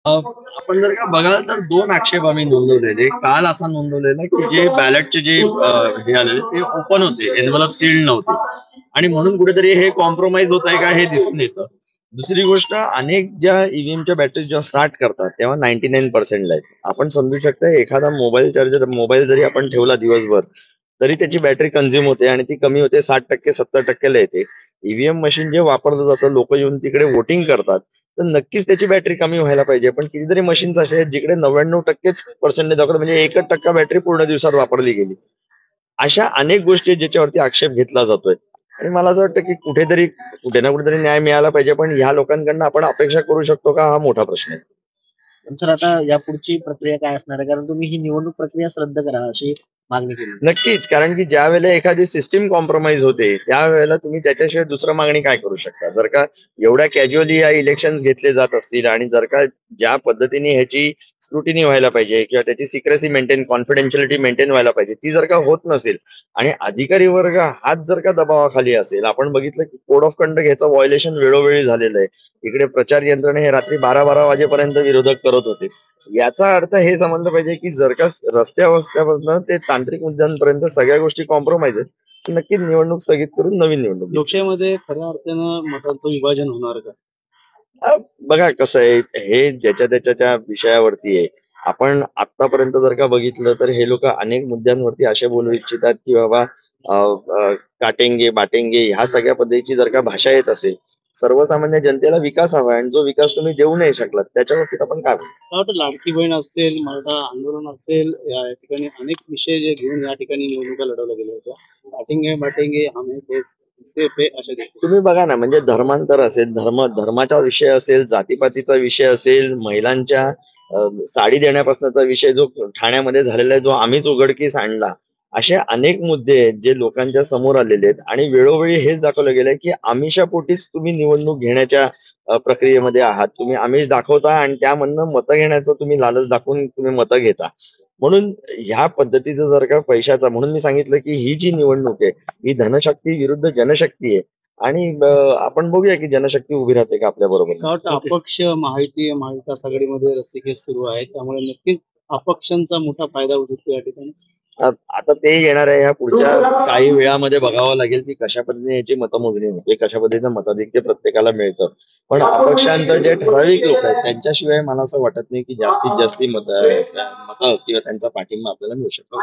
आपण जर का बघाल तर दोन आक्षेप आम्ही नोंदवलेले. काल असा नोंदवलेला की जे बॅलेटचे जे हे आलेले ते ओपन होते, एन्व्हलप सील्ड नव्हते आणि म्हणून कुठेतरी हे कॉम्प्रोमाइज होत आहे का हे दिसून येतं. दुसरी गोष्ट, अनेक ज्या ईव्हीएमच्या बॅटरीज जेव्हा स्टार्ट करतात तेव्हा 99% ला आहेत. आपण समजू शकता, एखादा मोबाईल जरी आपण ठेवला दिवसभर तरी त्याची बॅटरी कन्झ्युम होते आणि ती कमी होते, 60% 70% ला येते. ईव्हीएम मशीन जे वापरलं जातं, लोक येऊन तिकडे वोटिंग करतात, तर नक्कीच त्याची बॅटरी कमी व्हायला पाहिजे. पण कितीतरी मशीन्स असे आहेत जिकडे 99%च पर्सेंटेज दाखवतात, म्हणजे 1% बॅटरी पूर्ण दिवसात वापरली गेली. अशा अनेक गोष्टी आहेत ज्याच्यावरती आक्षेप घेतला जातोय. आणि मला असं वाटतं की कुठे ना कुठेतरी न्याय मिळाला पाहिजे, पण ह्या लोकांकडनं आपण अपेक्षा करू शकतो का, हा मोठा प्रश्न आहे. पण सर आता यापुढची प्रक्रिया काय असणार आहे? कारण तुम्ही ही निवडणूक प्रक्रियाच रद्द करा अशी मागणी केली. नक्कीच. कारण की ज्या वेळेला एखादी सिस्टीम कॉम्प्रोमाइज होते, त्यावेळेला तुम्ही त्याच्याशिवाय दुसरं मागणी काय करू शकता? जर का एवढ्या कॅज्युअली या इलेक्शन्स घेतले जात असतील आणि जर का ज्या पद्धतीने ह्याची स्क्रुटिनी व्हायला पाहिजे किंवा त्याची सिक्रेसी मेंटेन, कॉन्फिडेन्शियलिटी मेंटेन व्हायला पाहिजे, ती जर का होत नसेल आणि अधिकारी वर्ग हाच जर का दबावाखाली असेल, आपण बघितलं की कोड ऑफ कंडक्ट ह्याचं व्हायोलेशन वेळोवेळी झालेलं आहे. इकडे प्रचार यंत्रणा हे रात्री 12-12 वाजेपर्यंत विरोधक करत होते. याचा अर्थ हे समजलं पाहिजे की जर का रस्त्यापासून ते तांत्रिक मुद्द्यांपर्यंत सगळ्या गोष्टी कॉम्प्रोमाइज आहेत, तर नक्कीच निवडणूक स्थगित करून नवीन निवडणूक घेतली. लोकशाहीमध्ये खऱ्या अर्थानं मतांचं विभाजन होणार का? बघा कसं आहे, हे ज्याच्या त्याच्या विषयावरती आहे. आपण आतापर्यंत जर का बघितलं तर हे लोक अनेक मुद्द्यांवरती असे बोलू इच्छितात की बाबा काटेंगे बाटेंगे ह्या सगळ्या पद्धतीची जर का भाषा येत असेल, सर्वसामान्य जनतेला विकास हवा आहे आणि जो विकास तुम्ही देऊ नाही शकलात त्याच्या बाबतीत आपण काय बोलू? मला वाटतं लाडकी बहीण असेल, मराठा आंदोलन असेल, या ठिकाणी अनेक विषय जे घेऊन या ठिकाणी निवडणुका लढवल्या गेल्या होत्या. बाटेंगे बाटेंगे हमें देश से पे अशा गोष्टी. तुम्ही बघा ना, म्हणजे धर्मांतर असेल, धर्माचा विषय असेल, जातीपातीचा विषय असेल, महिलांच्या साडी देण्यापासूनचा विषय जो ठाण्यामध्ये झालेला आहे, जो आम्हीच उघडकीस आणला. असे अनेक मुद्दे आहेत जे लोकांच्या समोर आलेले आहेत आणि वेळोवेळी हेच दाखवलं गेलंय की आमिषापोटीच तुम्ही निवडणूक घेण्याच्या प्रक्रियेमध्ये आहात. तुम्ही आमिष दाखवता आणि त्यामधनं मतं घेण्याचं तुम्ही लालच दाखवून तुम्ही मतं घेता. म्हणून ह्या पद्धतीचं जर का पैशाचा, म्हणून मी सांगितलं की ही जी निवडणूक आहे, ही धनशक्ती विरुद्ध जनशक्ती आहे. आणि आपण बघूया की जनशक्ती उभी राहते का आपल्या बरोबर. मला वाटतं अपक्ष महाविकास आघाडीमध्ये रस्सीखेच सुरू आहे, त्यामुळे नक्कीच अपक्षांचा मोठा फायदा होऊ शकतो या ठिकाणी. आता ते येणार आहे, ह्या पुढच्या काही वेळामध्ये बघावं लागेल की कशा पद्धतीने याची मतमोजणी होते, कशा पद्धतीचं मताधिक्य प्रत्येकाला मिळतं. पण अपक्षांचं जे ठराविक लोक आहेत त्यांच्याशिवाय मला असं वाटत नाही की जास्तीत जास्त मत किंवा त्यांचा पाठिंबा आपल्याला मिळू शकतो.